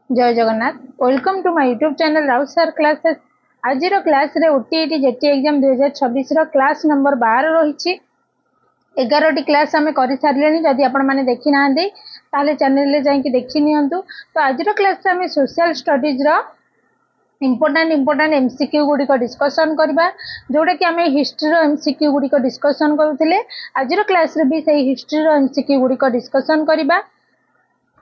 जय Jagannath. Welcome to my YouTube channel Raut sir classes. आज class रे ओटीईटी जेटी एग्जाम 2026 रो क्लास नंबर 12 रही 11टी क्लास आम कर सारे। जदि आपण मैंने देखी ना ताले चैनल रे जाके देखी नियंतु। तो आज क्लास आम सोशल स्टडीज रो इंपोर्टाट एमसीक्यू गुड़िक डिस्कसन करबा, जोटा कि आम हिस्ट्री रो एमसीक्यू गुड़िक डिस्कसन करुले। आज क्लास रे भी सही हिस्ट्री रो एमसीक्यू गुड़िक डिस्कसन करबा।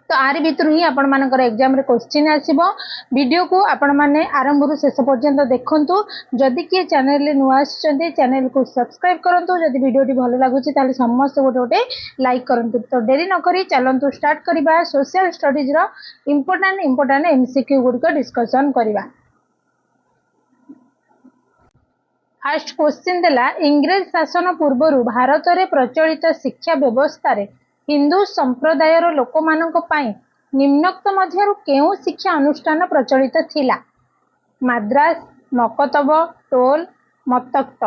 तो आर भितर ही आपण मानकर एग्जाम रे क्वेश्चन आसीबो। वीडियो को आपण माने आरंभ रु शेष पर्यंत देखंतु। जदि कि चैनल रे नुआ आछंती चैनल को सब्सक्राइब करंतु। जदि वीडियो टी भलो लागुची ताले समस्त गोटे गोटे लाइक करंतु। तो देरी न करी चलंतु स्टार्ट करिबा सोशल स्टडीज रो इंपोर्टेंट एमसीक्यू गुडको डिस्कशन करिबा। फर्स्ट क्वेश्चन देला, इंग्रेज शासन पूर्वरु भारत रे प्रचलित शिक्षा व्यवस्था रे हिंदू संप्रदायर लोक मानक पाई निम्नोक्त मध्यरु केउ शिक्षा अनुष्ठान प्रचलित थिला? मद्रास, मकतब, टोल, मतक्त।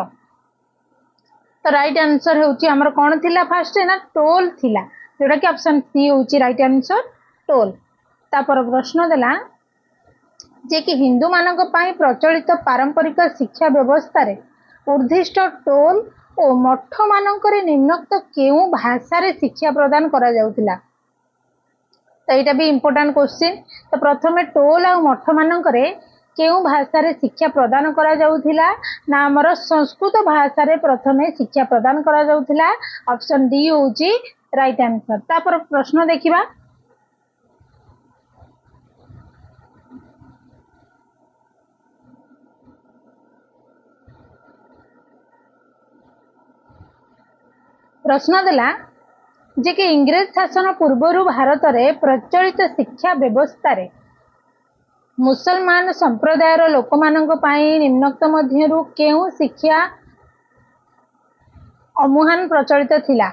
तो राइट आंसर होउची हमर कोन थिला? फर्स्ट ना टोल थिला, जोटा कि ऑप्शन सी होउची राइट आंसर टोल। तापर प्रश्न देला जे कि हिंदू मानक पाई प्रचलित पारंपरिक शिक्षा व्यवस्था रे उर्दिष्ट टोल ओ मठ मानकरे निम्नोक्त केउ भाषा रे शिक्षा प्रदान करा जाउतिला? तो एटा भी इंपोर्टेंट क्वेश्चन। तो प्रथमे टोल आ मठ मानकरे केउ भाषा रे शिक्षा प्रदान करा जाउतिला ना? हमर संस्कृत भाषा रे प्रथमे शिक्षा प्रदान करा जाउतिला। ऑप्शन डी होउची राइट आंसर। तापर प्रश्न देखिबा, प्रश्न देला जे कि इंग्रेज शासन पूर्वरु भारत रे प्रचलित शिक्षा व्यवस्था रे मुसलमान संप्रदायर लोक मानक पाई निम्नोक्त मध्यरु केउ शिक्षा अमुहान प्रचलित थिला?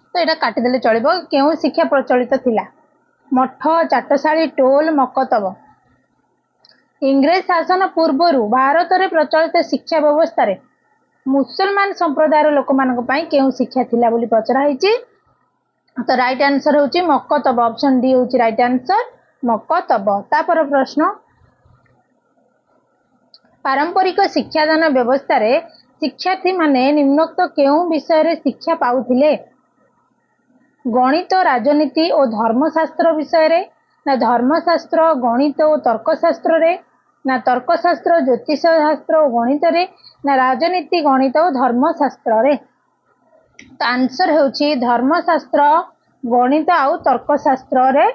तो एटा काटी देले चलिबो। केउ शिक्षा प्रचलित थिला? मठ, चाटशाली, टोल, मकतब। इंग्रेज शासन पूर्वरु भारत रे प्रचलित शिक्षा व्यवस्था रे मुसलमान संप्रदायर लोक मानक पाई केउ शिक्षा थिला बोली पचरा हैची। तो राइट आंसर होची मकतब। ऑप्शन डी होची राइट आंसर मकतब। तापर प्रश्न, पारंपरिक शिक्षादान व्यवस्था रे शिक्षार्थी माने निम्नोक्त केउ विषय रे शिक्षा पाउथिले? गणित, राजनीति और धर्मशास्त्र विषय रे ना धर्मशास्त्र, गणित और तर्कशास्त्र रे ना तर्कशास्त्र, ज्योतिष शास्त्र और गणित रे ना राजनीति, गणित और धर्मशास्त्र रे? तो आंसर होची धर्मशास्त्र, गणित और तर्कशास्त्र रे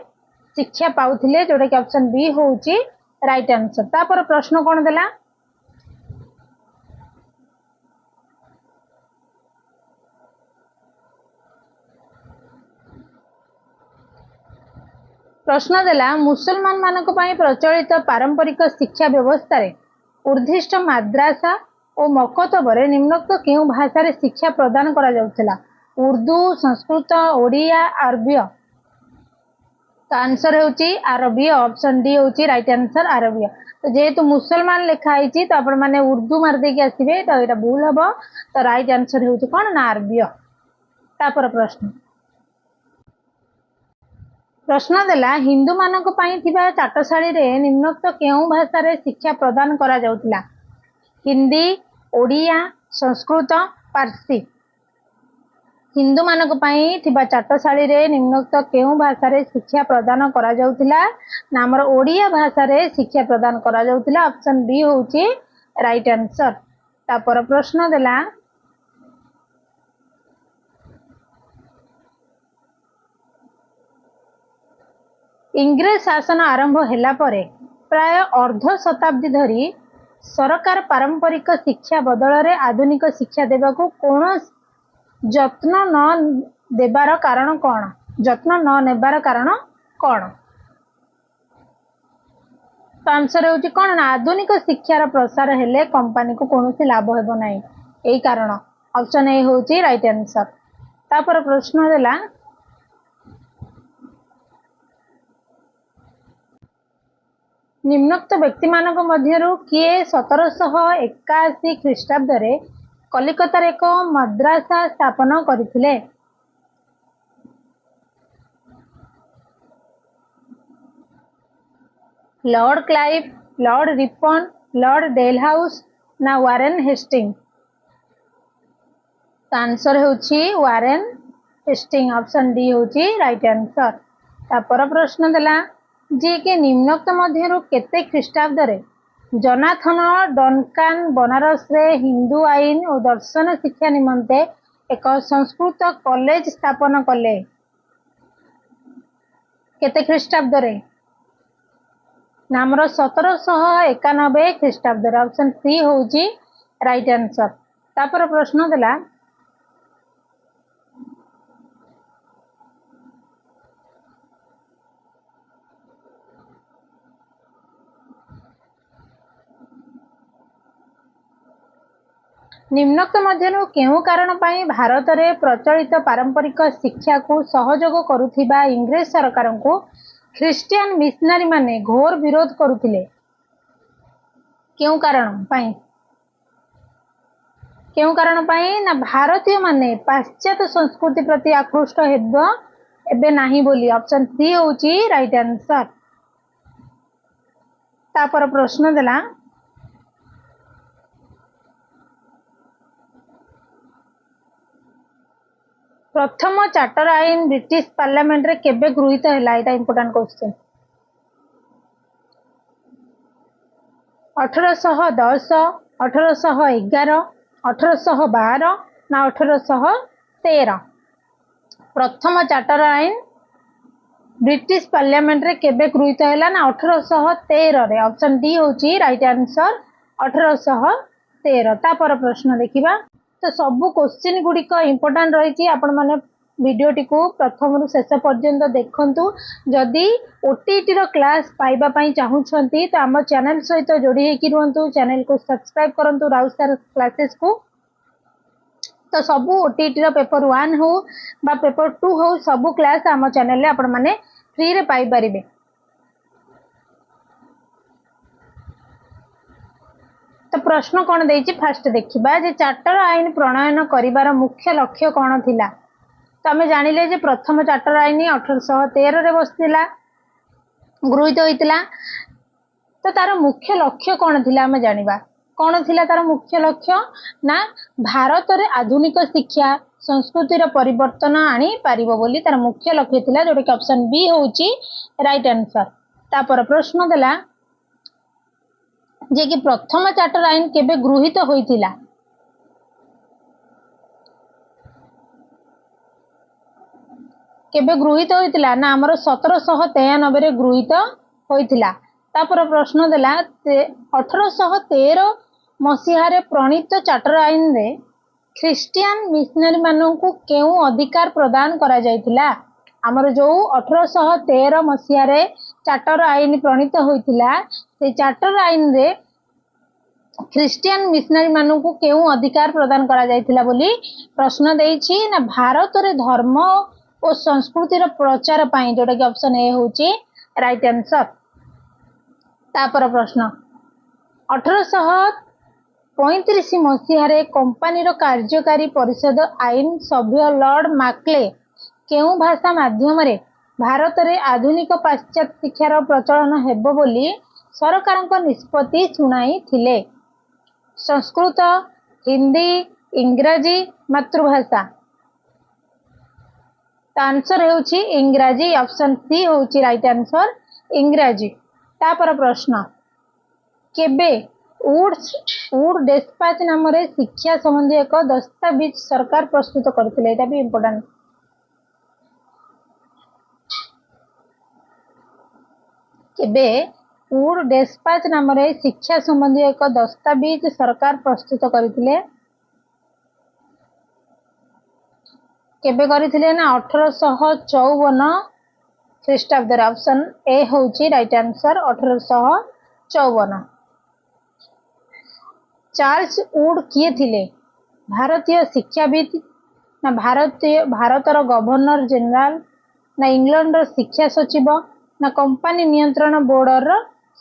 शिक्षा पाउथिले, जोटा कि ऑप्शन बी होची राइट आंसर। तापर प्रश्न कोन देला, प्रश्न देला मुसलमान मानक पाई प्रचलित पारंपरिक शिक्षा व्यवस्था रे उर्दिष्ट माद्रासा और मकतब रे निम्नोक्त केउ भाषा रे शिक्षा प्रदान करा जाउथिला? उर्दू, संस्कृत, ओडिया, अरबी। तो आंसर होची अरबी। ऑप्शन डी होची राइट आंसर अरबी। तो जेहेतु मुसलमान लिखा है तो आपण माने उर्दू मार देके आसीबे, तो एटा भूल हबो। तो राइट आंसर होची कोन ना अरबी। तापर प्रश्न देला हिंदू मानक पाई थिबा चाटशाली रे निम्नोक्त केउ भाषा रे शिक्षा प्रदान करा जाउतिला? हिंदी, ओडिया, संस्कृत, पारसी। हिंदू मानक पाई थिबा चाटशाली रे निम्नोक्त केउ भाषा रे शिक्षा प्रदान करा जाउतिला? ना हमर ओडिया भाषा रे शिक्षा प्रदान करा जाउतिला। ऑप्शन बी होची राइट आंसर। तापर प्रश्न देला इंग्रेज शासन आरंभ हेला परे प्राय अर्ध शताब्दी धरी सरकार पारंपरिक शिक्षा बदल रे आधुनिक शिक्षा देबाकू कोन जत्न न देबार कारण कोन? जत्न न नेबार कारण कोन? तो आंसर होची कोन ना आधुनिक शिक्षार प्रसार हेले कंपनी को कोनोसी लाभ हेबो नाही, एई कारण। ऑप्शन ए होची राइट आंसर। तापर प्रश्न देला निम्नोक्त व्यक्ति मानक मध्यरु किए 1781 ख्रीष्टाब्द रे कलिकता रे एक मद्रासा स्थापन करथिले? Lord Clive, lord Ripon, lord Dalhousie ना वारेन हेस्टिंग। तो आंसर होची वारेन हेस्टिंग, ऑप्शन डी होची राइट आंसर। तापर प्रश्न देला जे के निम्नोक्त मध्यरु केते ख्रीष्टाब्द रे जनाथन डनकान बनारस रे हिंदू आईन और दर्शन शिक्षा निमंते एक संस्कृत कॉलेज स्थापन कले। केते ख्रीष्टाब्द रे नामर 1791 ख्रीष्टाब्द। ऑप्शन सी होची राइट आंसर। तापर प्रश्न देला निम्नोक्त मध्यरु केउ कारण पाई भारत रे प्रचलित पारंपरिक शिक्षा को सहयोग करुथिबा इंग्रेज सरकार को ख्रिस्टियन मिशनरी माने घोर विरोध करुथिले। केउ कारण पाई ना भारतीय माने पाश्चात्य संस्कृति प्रति आकृष्ट हेबो एबे नाही बोली। ऑप्शन सी होची राइट आंसर। तापर प्रश्न देला प्रथम चार्टर आईन ब्रिटिश पार्लियामेंट रे केबे गृहीत हैला। एटा इंपोर्टेंट क्वेश्चन। 1810, 1811, 1812 ना 1813। प्रथम चार्टर आईन ब्रिटिश पार्लियामेंट रे केबे गृहीत हैला ना 1813 रे। ऑप्शन डी होची राइट आंसर 1813। तापर प्रश्न देखिबा। तो सबु क्वेश्चन गुड़िक इंपोर्टेंट रही आपण माने वीडियोटी को प्रथम रु शेष पर्यंत देखंतु। जदि ओटीटी रो क्लास पाइबा पई चाहुछंती तो हम चैनल सहित जोड़ी हेकि रहंतु। चैनल को सब्सक्राइब करंतु राउत सर क्लासेस को। तो सबु ओटीटी रो पेपर 1 हो बा पेपर 2 हो सबु क्लास हम चैनल ले आपण माने फ्री रे पाई परिबे। तो प्रश्न कौन देइछि फास्ट देखिबा जे चार्टर आईन प्रणयन करिवार मुख्य लक्ष्य कौन थिला। तो आमे जानिले जे प्रथम चार्टर आईन 1813 रे बसतिला गृहीत होइतिला। तो तार मुख्य लक्ष्य कौन थिला आमे जानिबा। कौन थिला तार मुख्य लक्ष्य ना भारत रे आधुनिक शिक्षा संस्कृति रो परिवर्तन आनी पारिबो बोली तार मुख्य लक्ष्य थिला, जोटा कि ऑप्शन बी होची राइट आंसर। तापर प्रश्न देला जे कि प्रथम चार्टर आईन केबे गृहीत होइतिला। केबे गृहीत होइतिला ना हमर 1793 रे गृहीत होइतिला। तापर प्रश्न देला 1813 मसीहा रे प्रणीत चार्टर आईन रे ख्रिस्टियन मिशनरी मानन को केउ अधिकार प्रदान करा जाइतिला। हमर जो 1813 मसीहा रे चार्टर आईन प्रणीत होइतिला से चार्टर आईन रे ख्रिस्टियन मिशनरी मानन को केउ अधिकार प्रदान करा जाइतिला बोली प्रश्न देइछि ना भारत रे धर्म और संस्कृति रो प्रचार पाई, जोटा कि ऑप्शन ए होची राइट आंसर। तापर प्रश्न 1835 मसीहा रे कंपनी रो कार्यकारी परिषद आईन सभ्य लॉर्ड मैकले केउ भाषा माध्यम रे भारत रे आधुनिक पाश्चात्य शिक्षा रो प्रचलन हेबो बोली सरकारक निष्पत्ति सुनाई थिले। संस्कृत, हिंदी, इंग्रजी, मातृभाषा। तो आंसर होची इंग्रजी। ऑप्शन सी होची राइट आंसर इंग्रजी। तापर प्रश्न केबे वुड डिस्पैच नाम रे शिक्षा संबंधी एक दस्तावेज सरकार प्रस्तुत करथिले। एटा भी इंपोर्टेंट। केबे वुड डिस्पैच नाम रे शिक्षा संबंधी एक दस्तावेज सरकार प्रस्तुत करथिले। केबे करथिले ना 1854 ख्रीष्टाब्द। ऑप्शन ए होची राइट आंसर 1854। चार्ल्स वुड किए थिले। भारतीय शिक्षाविद ना भारतर गवर्नर जनरल ना इंग्लैंड शिक्षा सचिव ना कंपनी नियंत्रण बोर्ड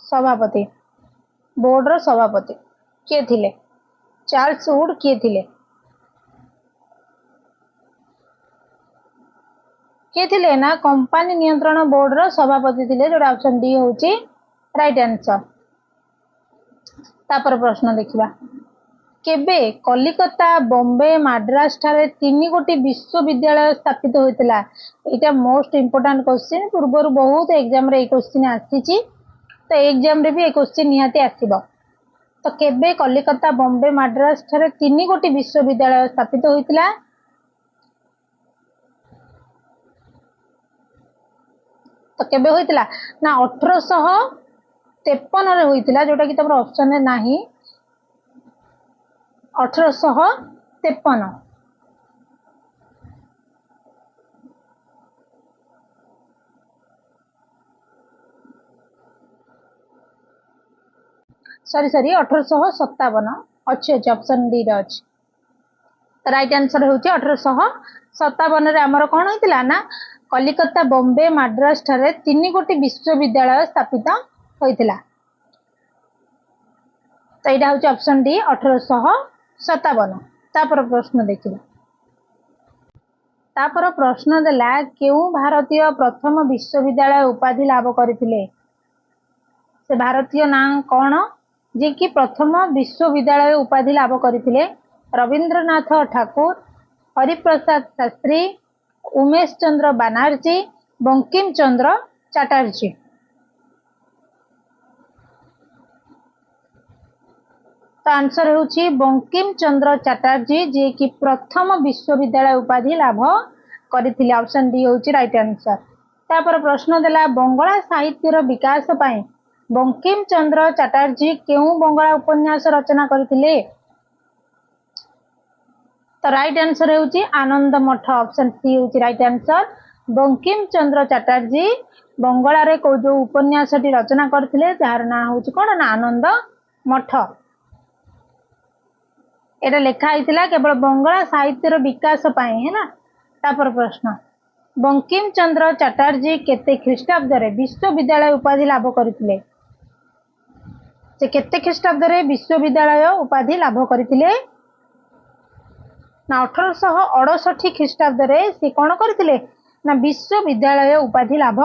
सभापति। किए थिले चार्ल्स वुड किए थिले ना कंपनी नियंत्रण बोर्ड सभापति थिले, जोटा ऑप्शन डी होची राइट आंसर। तापर प्रश्न देखिबा केबे कलिकता बॉम्बे मद्रास ठारे 3 गोटी विश्वविद्यालय स्थापित होइतिला। एटा मोस्ट इंपोर्टेंट क्वेश्चन पूर्व बहुत एग्जाम रे क्वेश्चन आसीची तो एग्जाम रे भी ए क्वेश्चन निहाती आसीबो। तो केबे कलिकता बॉम्बे मद्रास ठारे 3 गोटी विश्वविद्यालय स्थापित होइतिला। तो केबे होइतिला ना 1853 रे होइतिला जोटा कि तमर ऑप्शन रे नाही 1853। सॉरी 1857 अच्छे अच्छे ऑप्शन डी रे अछि। तो राइट आंसर होची 1857 रे हमर कोन होइतिला ना कलिकता बॉम्बे मद्रास ठारे 3 गोटी विश्वविद्यालय स्थापित होइतिला। तो यहाँ हूँ ऑप्शन डी 1857। तापर प्रश्न देखिए तापर प्रश्न देला केउ भारतीय प्रथम विश्वविद्यालय उपाधि लाभ करथिले। से भारतीय ना कौन जे कि प्रथम विश्वविद्यालय उपाधि लाभ करथिले। रविंद्रनाथ ठाकुर, हरिप्रसाद शास्त्री, उमेश चंद्र बनर्जी, बंकिम चंद्र चटर्जी। तो आंसर होची बंकिम चंद्र चटर्जी जे कि प्रथम विश्वविद्यालय उपाधि लाभ करथिले। ऑप्शन डी होची राइट आंसर। तापर प्रश्न देला बंगला साहित्यर विकास पई बंकिम चंद्र चटर्जी केउ बंगला उपन्यास रचना करथिले। तो राइट आंसर होची आनंद मठ। ऑप्शन सी होची राइट आंसर। बंकिम चंद्र चटर्जी बंगला रे को जो उपन्यासटी रचना करथिले जार ना होची कोन ना आनंद मठ। एटा लेखा आइतिला केवल बंगला साहित्यर विकास पाए है ना। तापर प्रश्न बंकिम चंद्र चटर्जी केते ख्रीष्टाब्द रे विश्वविद्यालय उपाधि लाभ करथिले। से केते ख्रीष्टाब्द रे विश्वविद्यालय उपाधि लाभ करथिले ना 1868 ख्रीष्टाब्द रे से कोन करथिले ना विश्वविद्यालय उपाधि लाभ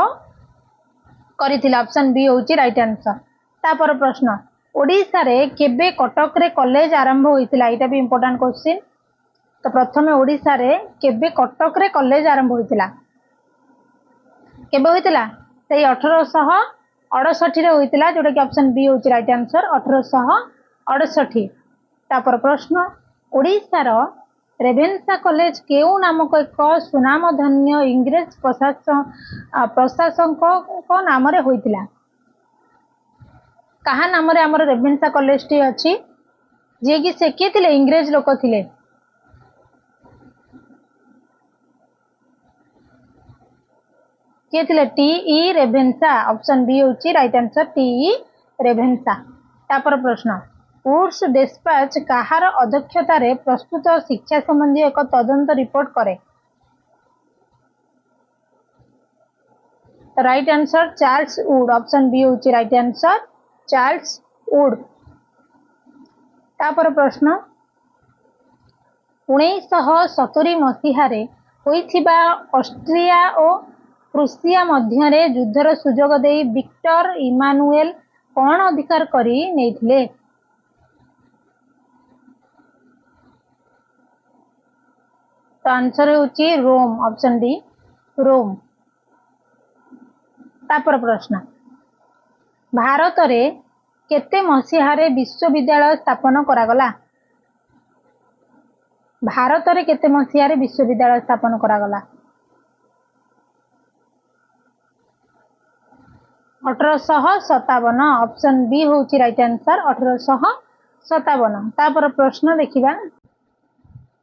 करथिले। ऑप्शन बी होची राइट आंसर। तापर प्रश्न ओडिशा रे केबे कटक रे कॉलेज आरंभ होइतिला। एटा भी इंपोर्टेंट क्वेश्चन। तो प्रथमे ओडिशा रे केबे कटक रे कॉलेज आरंभ होइतिला। केबे होइतिला सेई 1868 रे होइतिला जोटा कि ऑप्शन बी होची राइट आंसर 1868। तापर प्रश्न ओडिशा रो रेभेन्सा कॉलेज केउ नामक एक सुनामधन्य इंग्रेज प्रशासक को नाम रे होइतिला। कहा नाम रे हमर रेभेन्सा कॉलेज टी अछि जे कि से के थिले इंग्रेज लोक थिले। के थिले टी रेभेन्सा। ऑप्शन बी होची राइट आंसर टी रेभेन्सा। तापर प्रश्न वुड्स डिस्पैच कहार अध्यक्षता रे प्रस्तुत शिक्षा संबंधी एक तदंत रिपोर्ट करे। Right answer Charles Wood. Option B होची राइट आंसर चार्ल्स वुड। तापर प्रश्न 1970 मसीह रे होइथिबा ऑस्ट्रिया और प्रुसिया मध्य युद्धर सुजोग दे विक्टर इमानुएल कौन अधिकार करी नेथिले। तो आंसर होची रोम। ऑप्शन डी रोम। तापर प्रश्न भारत रे केते मसीहा रे विश्वविद्यालय स्थापन करागला। भारत रे केते मसीहा रे विश्वविद्यालय स्थापन करागला। 1857। ऑप्शन बी होची राइट आंसर 1857। तापर प्रश्न देखिबा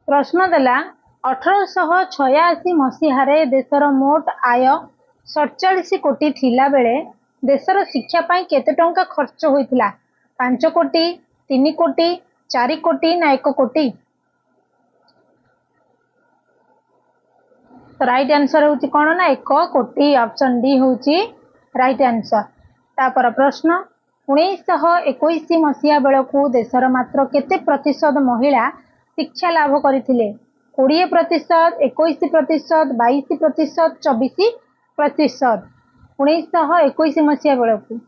प्रश्न देला 1886 मसीह रे देशर मोट आय 47 कोटी थिला बेले देशर शिक्षा पाई केते टंका खर्च होइतिला। 5 कोटी 3 कोटी 4 कोटी ना 1 कोटी। तो राइट आंसर होची कोन ना 1 कोटी। ऑप्शन डी होची राइट आंसर। तापर प्रश्न 1921 मसीहा बेलकू देशर मात्र केते प्रतिशत महिला शिक्षा लाभ करथिले। 20%, 21%, 22%, 24%। 1921 मसीहा बेलकू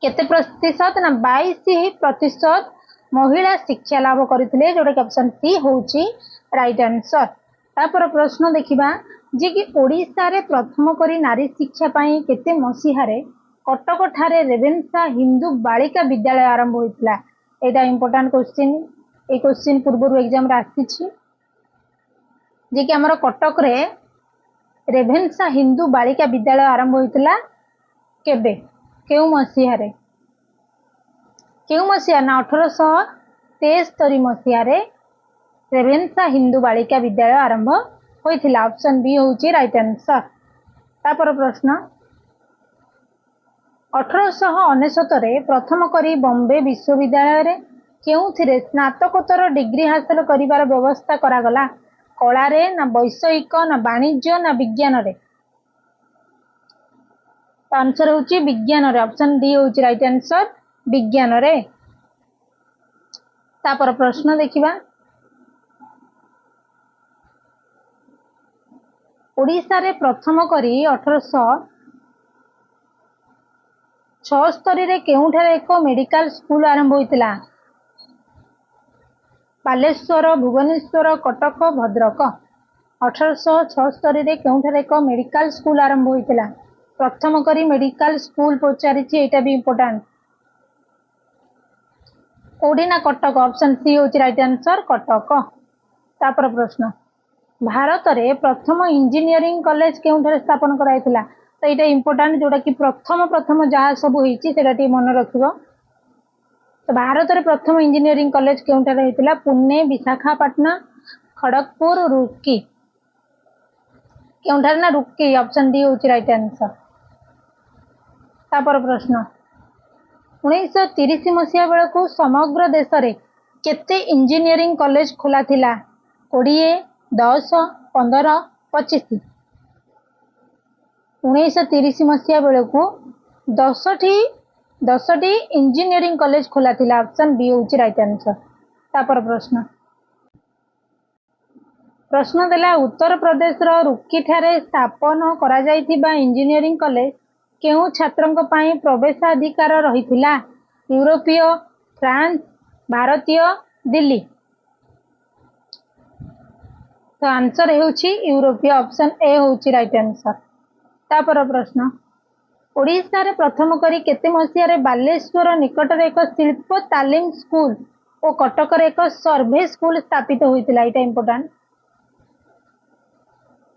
केते प्रतिशत ना 22% महिला शिक्षा लाभ करथिले जोटा कि ऑप्शन सी होची राइट आंसर। तापर प्रश्न देखिबा जे कि ओडिसा रे प्रथम करी नारी शिक्षा पाई केते मसीहारे कटक ठारे रेवेन्सा हिंदू बालिका विद्यालय आरंभ होइतला। एटा इंपोर्टेंट क्वेश्चन, ए क्वेश्चन पूर्व एग्जाम रे आसीछि जे कि हमर कटक रे रेवेन्सा हिंदू बालिका विद्यालय आरंभ होइतला केबे केउ मसीहारे ना 1873 मसीहारे रेवेन्सा हिंदू बालिका विद्यालय आरंभ होइथिला। ऑप्शन बी होची राइट आंसर। तापर प्रश्न 1899 रे प्रथम करी बॉम्बे विश्वविद्यालय रे केउथिरे स्नातकोत्तर डिग्री हासिल करिवार व्यवस्था करागला? कला रे ना वैषयिक ना वाणिज्य ना विज्ञान रे? आंसर होची विज्ञान रे। ऑप्शन डी होची राइट आंसर विज्ञान रे। तापर प्रश्न देखिबा ओडिसा रे प्रथम करी 1876 रे केउठारे एक मेडिकल स्कूल आरंभ होइतिला? बालेश्वर, भुवनेश्वर, कटक, भद्रक। 1876 रे केउठारे एक मेडिकल स्कूल आरंभ होइतिला? प्रथम करी मेडिकल स्कूल पचारिछि, एटा भी इंपोर्टेंट। कोडी ना कटक? ऑप्शन सी होची राइट आंसर कटक। तापर प्रश्न भारत रे प्रथम इंजीनियरिंग कॉलेज केउठारे स्थापन कराइतिला? तो एटा इंपोर्टेंट जोटा कि प्रथम जहाँ सब होइछि सेटा टी मन रखिबो। तो भारत रे प्रथम इंजीनियरिंग कॉलेज केउठारे होइतिला? पुणे, विशाखापट्टनम, खड़गपुर, रुड़की। केउठारे ना रुड़की। ऑप्शन डी होची राइट आंसर। तापर प्रश्न 1930 मसीहा बेलू समग्र देश रे केते इंजीनियरिंग कॉलेज खोला थिला? 20, 10, 15, 25। 1930 मसीहा बेलू 10टी इंजीनियरिंग कॉलेज खोला थिला। ऑप्शन बी होची राइट आंसर। तापर प्रश्न देला उत्तर प्रदेश रो रुड़की ठारे स्थापन करा जाइथिबा इंजीनियरिंग कॉलेज केउ छात्रंक पाई प्रवेशाधिकार रहिथिला? यूरोपीय, फ्रांस, भारतीय, दिल्ली। तो आंसर हेउची यूरोपीय। ऑप्शन ए होची राइट आंसर। तापर प्रश्न ओडिसा रे प्रथम करी केते मसीहा रे बालेश्वर निकट रे एक शिल्प तालीम स्कूल और कटक रे एक सर्वे स्कूल स्थापित होइतिला? एटा इंपोर्टेंट।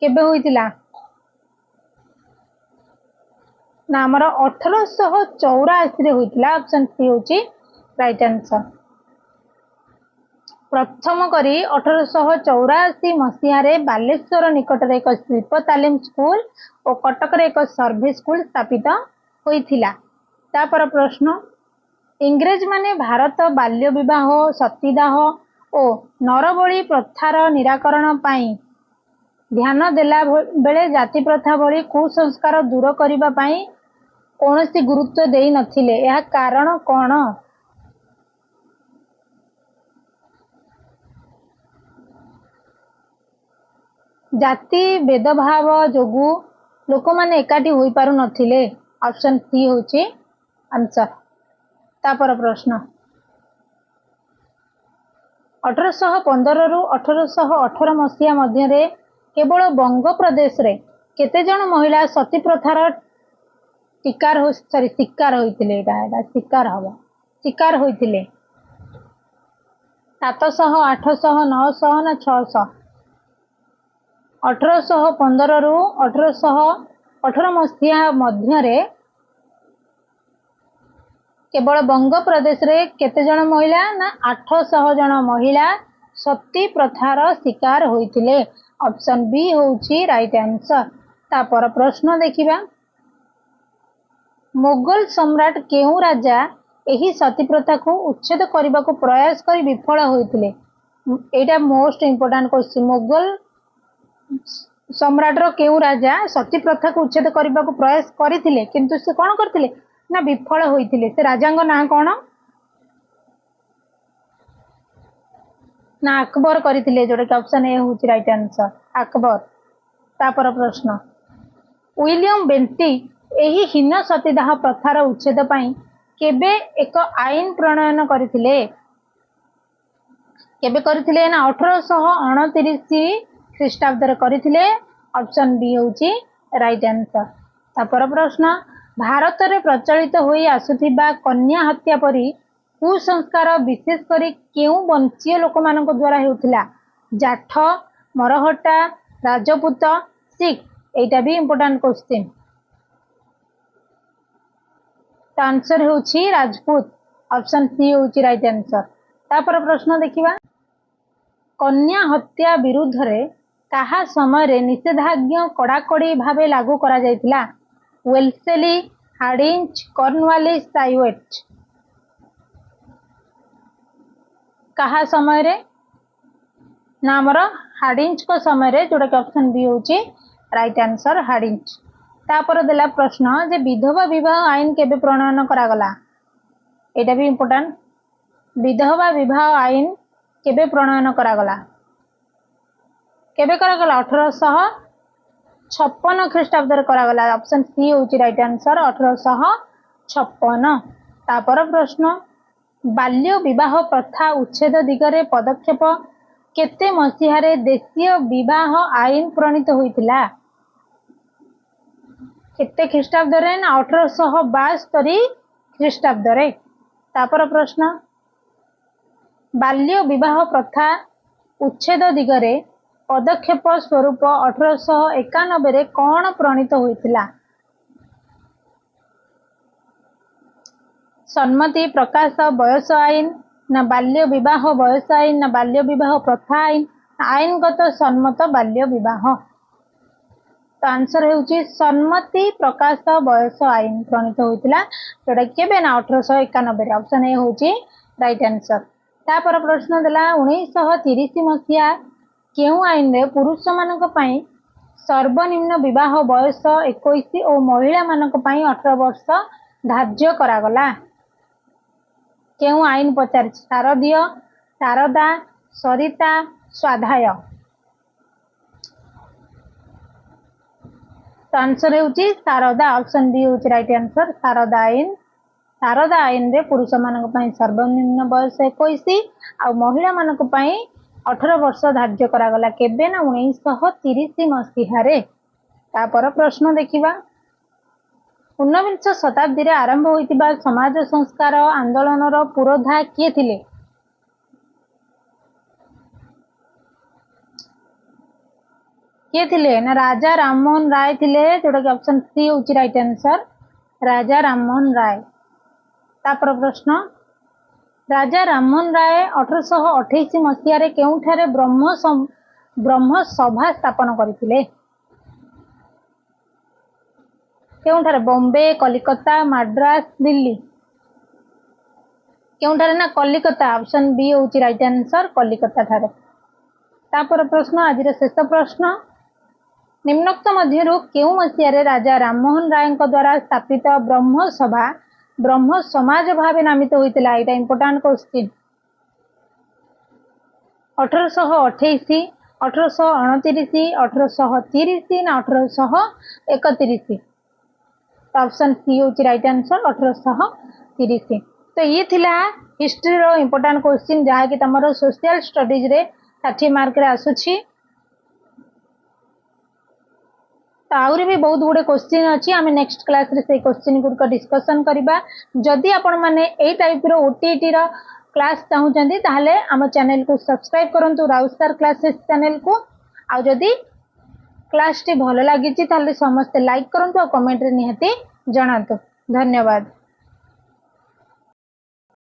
केबे होइतिला ना हमर 1884 रे होइतिला। ऑप्शन सी होची राइट आंसर। प्रथम करी 1884 मसीहा रे बालेश्वर निकट रे एक शिल्प तालीम स्कूल और कटक रे एक सर्वे स्कूल स्थापित होइथिला। तापर प्रश्न इंग्रेज माने भारत बाल्य विवाह, सतीदाह और नरबली प्रथार निराकरण पाई ध्यान देला बेले जाति प्रथा भली कुसंस्कार दूर करिबा पाई कौनसी गुरुत्व देई नथिले? यह कारण कौन? जाति भेदभाव जोगु लोक माने एकाठी होई पारु नथिले। ऑप्शन सी होची आंसर। तापर प्रश्न 1815 रु 1818 मसीहा मध्य रे केवल बंग प्रदेश रे केते जन महिला सती प्रथार शिकार होइतिले? शिकार होइतिले 700, 800, 900 ना 600? 1815 रु 1818 मसीहा मध्य रे केवल बंग प्रदेश रे केते जन महिला ना 800 जन महिला सती प्रथार शिकार होइतिले। ऑप्शन बी होची राइट आंसर। तापर प्रश्न देखिबा मुगल सम्राट केउ राजा एही सती प्रथा को उच्छेद करने को प्रयास कर विफल होइतिले? एटा मोस्ट इंपोर्टेंट क्वेश्चन। मुगल सम्राट रो केउ राजा सती प्रथा को उच्छेद करने को प्रयास करथिले किंतु से कोन करथिले ना विफल होइतिले? से राजांग ना कोन ना अकबर करथिले, जोटा कि ऑप्शन ए होची राइट आंसर अकबर। तापर प्रश्न विलियम बेंटिक एही हीन सतीदाह प्रथार उच्छेद पाई केबे एक आईन प्रणयन करथिले केबे करथिले ना 1829 ख्रीष्टाब्द रे करथिले ऑप्शन बी होची राइट आंसर। तापर प्रश्न भारत रे प्रचलित होई आसुथिबा कन्या हत्या परी कुसंस्कार विशेष करी केउ वंशीय लोक मानक द्वारा हेउथिला जाठ मरहट्टा राजपूत सिख एटा भी इंपोर्टेंट क्वेश्चन तो आंसर होची राजपूत ऑप्शन सी होची राइट आंसर। तापर प्रश्न देखिबा कन्या हत्या विरुद्ध रे कहा समय रे निषेधाज्ञा कड़ाकड़ी भावे लागू करा जायतिला वेल्सेली हार्डिंज कॉर्नवालिस साइवेट कहा समय रे ना हमर हार्डिंज को समय रे जोटा कि ऑप्शन बी होची राइट आंसर हार्डिंज। तापर देला प्रश्न जे विधवा विवाह आईन केबे प्रणयन करा गला एटा भी इंपोर्टेंट विधवा विवाह आईन केबे प्रणयन करा गला केबे करा गला 1856 ख्रीष्टाब्द रे करा गला ऑप्शन सी होची राइट आंसर 1856। तापर प्रश्न बाल्य विवाह प्रथा उच्छेद दिगरे पदक्षेप केते मसीहारे देशीय विवाह आईन प्रणीत होइतिला केते ख्रीष्टाब्द रे ना 1872 ख्रीष्टाब्द रे। तापर प्रश्न बाल्य विवाह प्रथा उच्छेद दिगरे पदक्षेप स्वरूप 1891 रे कौन प्रणीत होइतिला सम्मति प्रकाश बयस आईन ना बाल्य विवाह बयस आईन ना बाल्य विवाह प्रथा आईन आईनगत सम्मत बाल्य विवाह तो आंसर होउची सम्मति प्रकाश बयस आईन प्रणीत होइतिला जोटा केबे ना 1891 रे ऑप्शन ए होउची राइट आंसर। तापर प्रश्न देला 1930 मसिया केउ आईन रे पुरुष मानक पई सर्वनिम्न विवाह बयस 21 और महिला मानक पई 18 वर्ष धार्य करा गला केउ आईन पचार शारदीय शारदा सरिता स्वाध्याय तो आंसर होउची शारदा ऑप्शन बी होउची राइट आंसर शारदा आईन रे पुरुष मानक पई सर्वनिम्न बयस 21 आ महिला मानक पई 18 वर्ष धार्य करा गला केबे ना 1930 मसीहा रे। तापर प्रश्न देखिबा 19 शताब्दी रे आरंभ होइतिबा समाज संस्कार आंदोलन रो पुरोधा किए थिले ना राजा राममोहन राय थिले जोटा कि ऑप्शन सी होची राइट आंसर राजा राममोहन राय। तापर प्रश्न राजा राममोहन राय 1828 मसीहा रे केउठारे ब्रह्म सभा स्थापन करथिले केउठारे बॉम्बे कलिकता मद्रास दिल्ली केउठारे ना कलिकता ऑप्शन बी होची राइट आंसर कलिकता ठारे। तापर प्रश्न आज शेष प्रश्न निम्नोक्त मध्यरु केउ मसीहा रे राजा राममोहन राय द्वारा स्थापित ब्रह्म समाज भावे नामित होइतिला एटा इंपोर्टेंट क्वेश्चन 1828 1829 1830 ना 1831 ऑप्शन सी होची राइट आंसर 1830। तो ये थिला हिस्ट्री रो इंपोर्टेंट क्वेश्चन जहा कि तमरो सोशल स्टडीज रे 60 मार्क रे आसुची तो आउरी भी बहुत गुडे क्वेश्चन अच्छी आम नेक्स्ट क्लास रे से क्वेश्चन गुड़क डिस्कसन करबा जदि आपण माने ए टाइप रो ओटीटी रो क्लास चाहूचंदी ताहले आम चैनल को सब्सक्राइब करंतु राउस्टार क्लासेस चैनल को आ जदि क्लास टी भलो लागिची ताहले समस्त लाइक करंतु और कमेंट रे निहाती जणांतु। धन्यवाद।